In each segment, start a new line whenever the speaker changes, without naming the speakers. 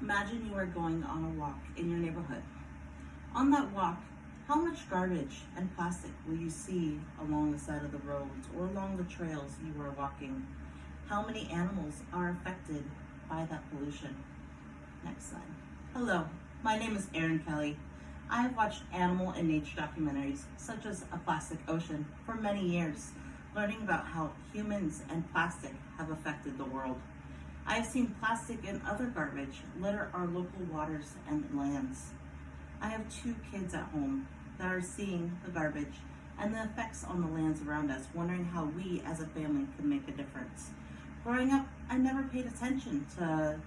Imagine you are going on a walk in your neighborhood. On that walk, how much garbage and plastic will you see along the side of the roads or along the trails you are walking? How many animals are affected by that pollution? Next slide. Hello, my name is Erin Kelly. I have watched animal and nature documentaries, such as A Plastic Ocean, for many years, learning about how humans and plastic have affected the world. I have seen plastic and other garbage litter our local waters and lands. I have 2 kids at home that are seeing the garbage and the effects on the lands around us, wondering how we as a family can make a difference. Growing up, I never paid attention to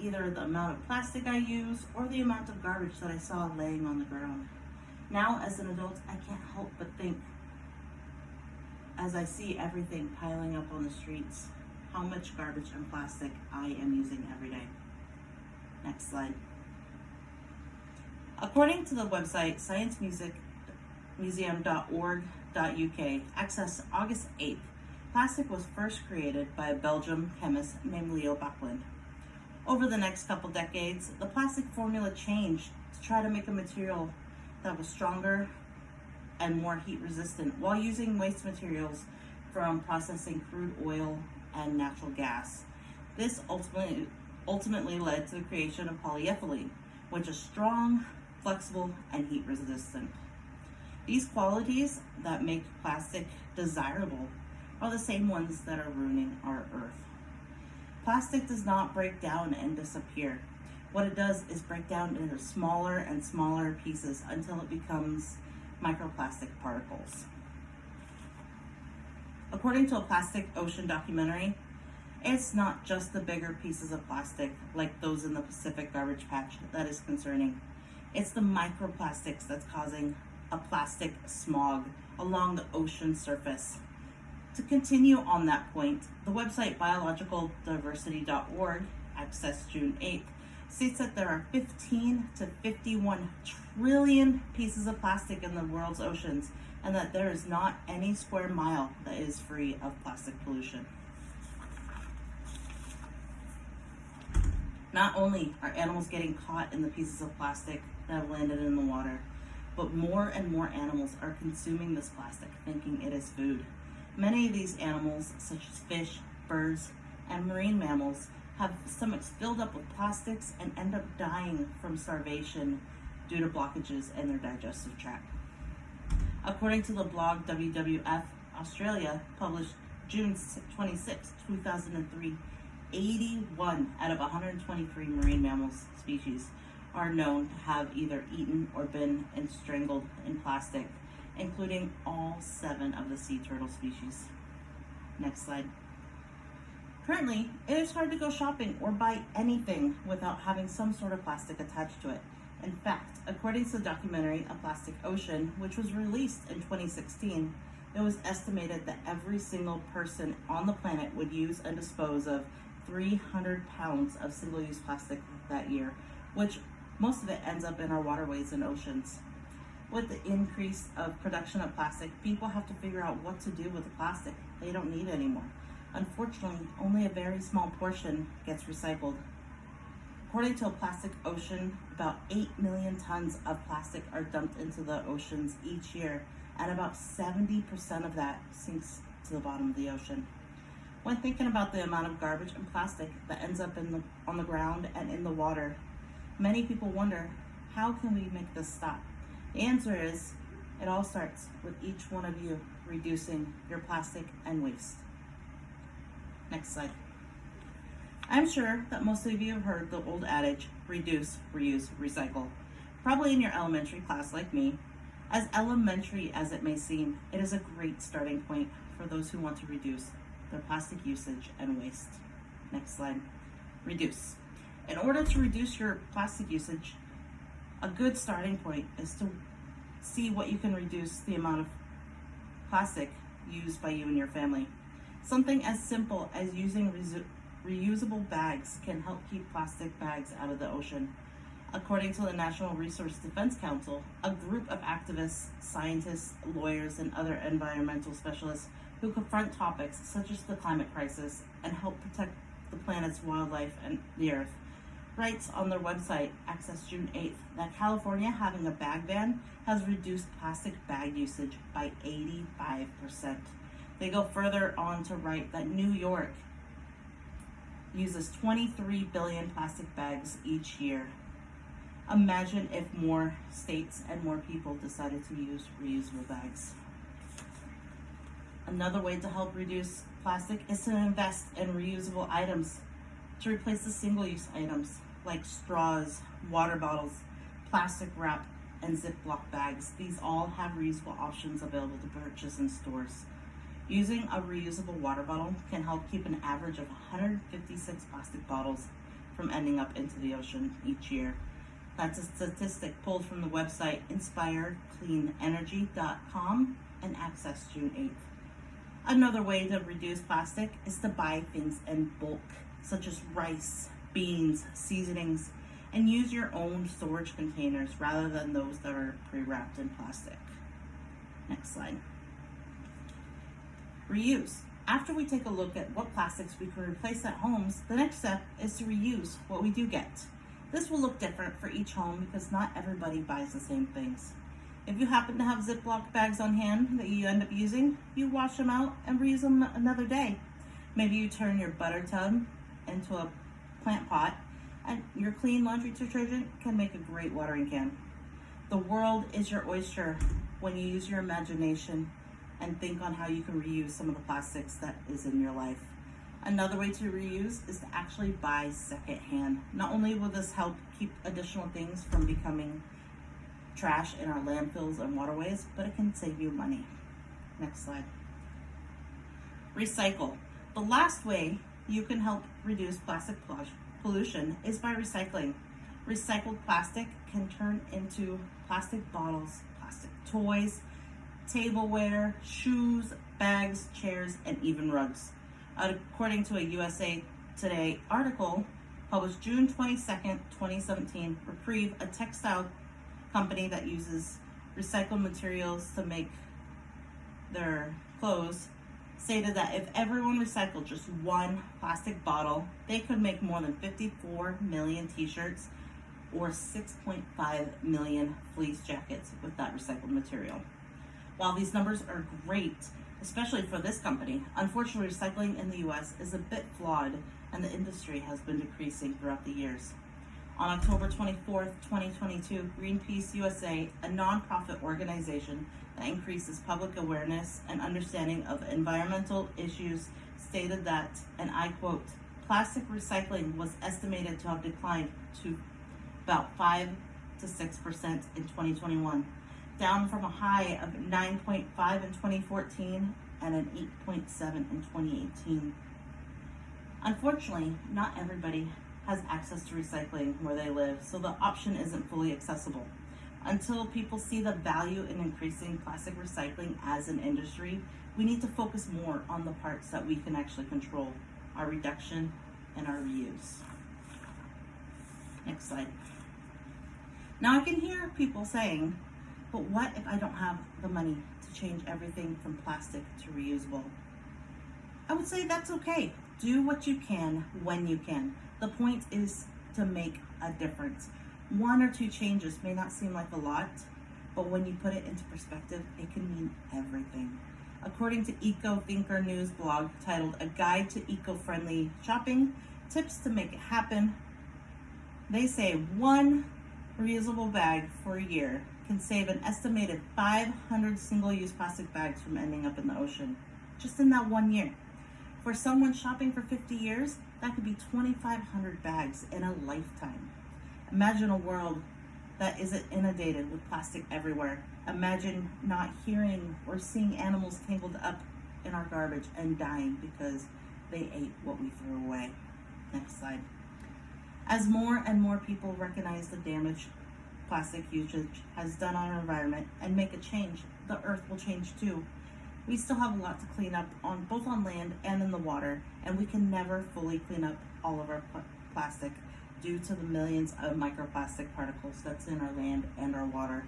either the amount of plastic I use or the amount of garbage that I saw laying on the ground. Now, as an adult, I can't help but think, as I see everything piling up on the streets, how much garbage and plastic I am using every day. Next slide. According to the website sciencemuseum.org.uk, accessed August 8th, plastic was first created by a Belgian chemist named Leo Baekeland. Over the next couple decades, the plastic formula changed to try to make a material that was stronger and more heat resistant while using waste materials from processing crude oil and natural gas. This ultimately led to the creation of polyethylene, which is strong, flexible, and heat resistant. These qualities that make plastic desirable are the same ones that are ruining our earth. Plastic does not break down and disappear. What it does is break down into smaller and smaller pieces until it becomes microplastic particles. According to a Plastic Ocean documentary, it's not just the bigger pieces of plastic like those in the Pacific garbage patch that is concerning. It's the microplastics that's causing a plastic smog along the ocean surface. To continue on that point, the website biologicaldiversity.org, accessed June 8th, states that there are 15 to 51 trillion pieces of plastic in the world's oceans, and that there is not any square mile that is free of plastic pollution. Not only are animals getting caught in the pieces of plastic that have landed in the water, but more and more animals are consuming this plastic thinking it is food. Many of these animals, such as fish, birds, and marine mammals, have stomachs filled up with plastics and end up dying from starvation due to blockages in their digestive tract. According to the blog WWF Australia, published June 26, 2003, 81 out of 123 marine mammals species are known to have either eaten or been strangled in plastic, including all 7 of the sea turtle species. Next slide. Currently, it is hard to go shopping or buy anything without having some sort of plastic attached to it. In fact, according to the documentary A Plastic Ocean, which was released in 2016, it was estimated that every single person on the planet would use and dispose of 300 pounds of single-use plastic that year, which most of it ends up in our waterways and oceans. With the increase of production of plastic, people have to figure out what to do with the plastic they don't need anymore. Unfortunately, only a very small portion gets recycled. According to A Plastic Ocean, about 8 million tons of plastic are dumped into the oceans each year, and about 70% of that sinks to the bottom of the ocean. When thinking about the amount of garbage and plastic that ends up on the ground and in the water, many people wonder, how can we make this stop? The answer is, it all starts with each one of you reducing your plastic and waste. Next slide. I'm sure that most of you have heard the old adage, reduce, reuse, recycle. Probably in your elementary class like me. As elementary as it may seem, it is a great starting point for those who want to reduce their plastic usage and waste. Next slide. Reduce. In order to reduce your plastic usage, a good starting point is to see what you can reduce the amount of plastic used by you and your family. Something as simple as using reusable bags can help keep plastic bags out of the ocean. According to the National Resource Defense Council, a group of activists, scientists, lawyers, and other environmental specialists who confront topics such as the climate crisis and help protect the planet's wildlife and the earth writes on their website, Access June 8th, that California having a bag ban has reduced plastic bag usage by 85%. They go further on to write that New York uses 23 billion plastic bags each year. Imagine if more states and more people decided to use reusable bags. Another way to help reduce plastic is to invest in reusable items to replace the single-use items like straws, water bottles, plastic wrap, and Ziploc bags. These all have reusable options available to purchase in stores. Using a reusable water bottle can help keep an average of 156 plastic bottles from ending up into the ocean each year. That's a statistic pulled from the website inspirecleanenergy.com and Access June 8th. Another way to reduce plastic is to buy things in bulk, such as rice, beans, seasonings, and use your own storage containers rather than those that are pre-wrapped in plastic. Next slide. Reuse. After we take a look at what plastics we can replace at homes, the next step is to reuse what we do get. This will look different for each home because not everybody buys the same things. If you happen to have Ziploc bags on hand that you end up using, you wash them out and reuse them another day. Maybe you turn your butter tub into a plant pot, and your clean laundry detergent can make a great watering can. The world is your oyster when you use your imagination and think on how you can reuse some of the plastics that is in your life. Another way to reuse is to actually buy secondhand. Not only will this help keep additional things from becoming trash in our landfills and waterways, but it can save you money. Next slide. Recycle. The last way you can help reduce plastic pollution is by recycling. Recycled plastic can turn into plastic bottles, plastic toys, tableware, shoes, bags, chairs, and even rugs. According to a USA Today article published June 22nd, 2017, Reprieve, a textile company that uses recycled materials to make their clothes, stated that if everyone recycled just one plastic bottle, they could make more than 54 million t-shirts or 6.5 million fleece jackets with that recycled material. While these numbers are great, especially for this company, unfortunately recycling in the US is a bit flawed and the industry has been decreasing throughout the years. On October 24th, 2022, Greenpeace USA, a nonprofit organization that increases public awareness and understanding of environmental issues, stated that, and I quote, plastic recycling was estimated to have declined to about 5 to 6% in 2021, down from a high of 9.5 in 2014 and an 8.7 in 2018. Unfortunately, not everybody has access to recycling where they live, so the option isn't fully accessible. Until people see the value in increasing plastic recycling as an industry, we need to focus more on the parts that we can actually control, our reduction and our reuse. Next slide. Now I can hear people saying, but what if I don't have the money to change everything from plastic to reusable? I would say that's okay. Do what you can when you can. The point is to make a difference. 1 or 2 changes may not seem like a lot, but when you put it into perspective, it can mean everything. According to Eco Thinker News blog titled A Guide to Eco-Friendly Shopping, Tips to Make It Happen, they say 1 reusable bag for a year can save an estimated 500 single-use plastic bags from ending up in the ocean, just in that 1 year. For someone shopping for 50 years, that could be 2,500 bags in a lifetime. Imagine a world that isn't inundated with plastic everywhere. Imagine not hearing or seeing animals tangled up in our garbage and dying because they ate what we threw away. Next slide. As more and more people recognize the damage plastic usage has done on our environment and make a change, the earth will change too. We still have a lot to clean up on both on land and in the water, and we can never fully clean up all of our plastic due to the millions of microplastic particles that's in our land and our water.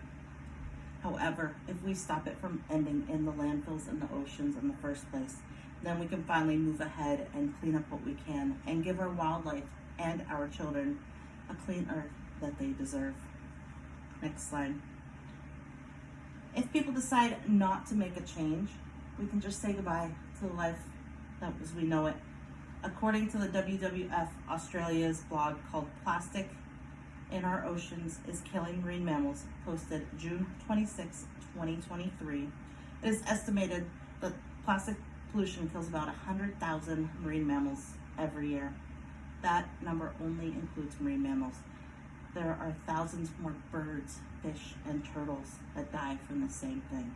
However, if we stop it from ending in the landfills and the oceans in the first place, then we can finally move ahead and clean up what we can and give our wildlife and our children a clean earth that they deserve. Next slide. If people decide not to make a change, we can just say goodbye to the life that was we know it. According to the WWF Australia's blog called Plastic in Our Oceans is Killing Marine Mammals, posted June 26, 2023, it is estimated that plastic pollution kills about 100,000 marine mammals every year. That number only includes marine mammals. There are thousands more birds, fish, and turtles that die from the same thing.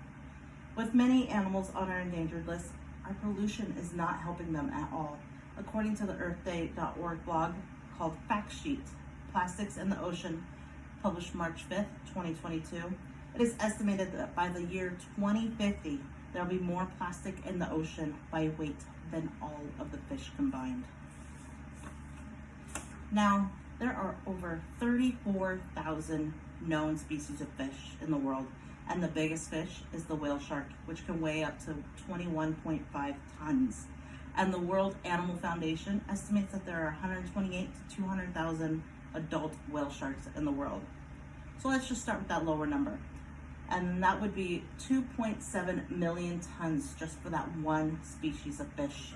With many animals on our endangered list, our pollution is not helping them at all. According to the earthday.org blog called Fact Sheet, Plastics in the Ocean, published March 5th, 2022, it is estimated that by the year 2050, there will be more plastic in the ocean by weight than all of the fish combined. Now, there are over 34,000 known species of fish in the world, and the biggest fish is the whale shark, which can weigh up to 21.5 tons. And the World Animal Foundation estimates that there are 128 to 200,000 adult whale sharks in the world. So let's just start with that lower number. And that would be 2.7 million tons just for that one species of fish.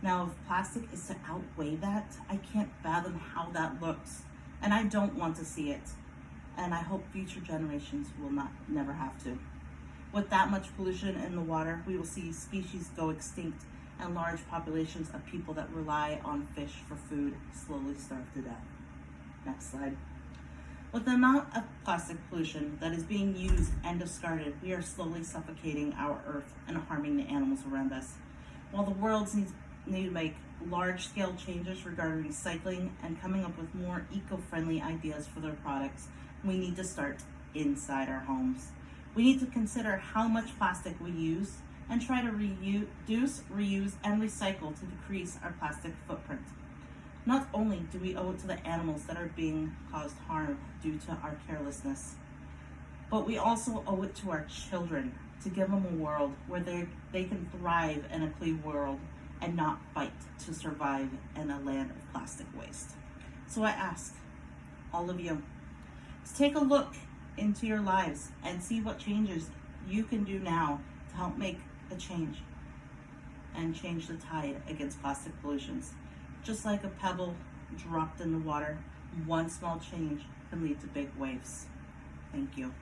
Now, if plastic is to outweigh that, I can't fathom how that looks. And I don't want to see it. And I hope future generations will never have to. With that much pollution in the water, we will see species go extinct and large populations of people that rely on fish for food slowly starve to death. Next slide. With the amount of plastic pollution that is being used and discarded, we are slowly suffocating our earth and harming the animals around us. While the world needs to make large-scale changes regarding recycling and coming up with more eco-friendly ideas for their products, we need to start inside our homes. We need to consider how much plastic we use and try to reduce, reuse, and recycle to decrease our plastic footprint. Not only do we owe it to the animals that are being caused harm due to our carelessness, but we also owe it to our children to give them a world where they can thrive in a clean world and not fight to survive in a land of plastic waste. So I ask all of you to take a look into your lives and see what changes you can do now to help make a change and change the tide against plastic pollutions. Just like a pebble dropped in the water, one small change can lead to big waves. Thank you.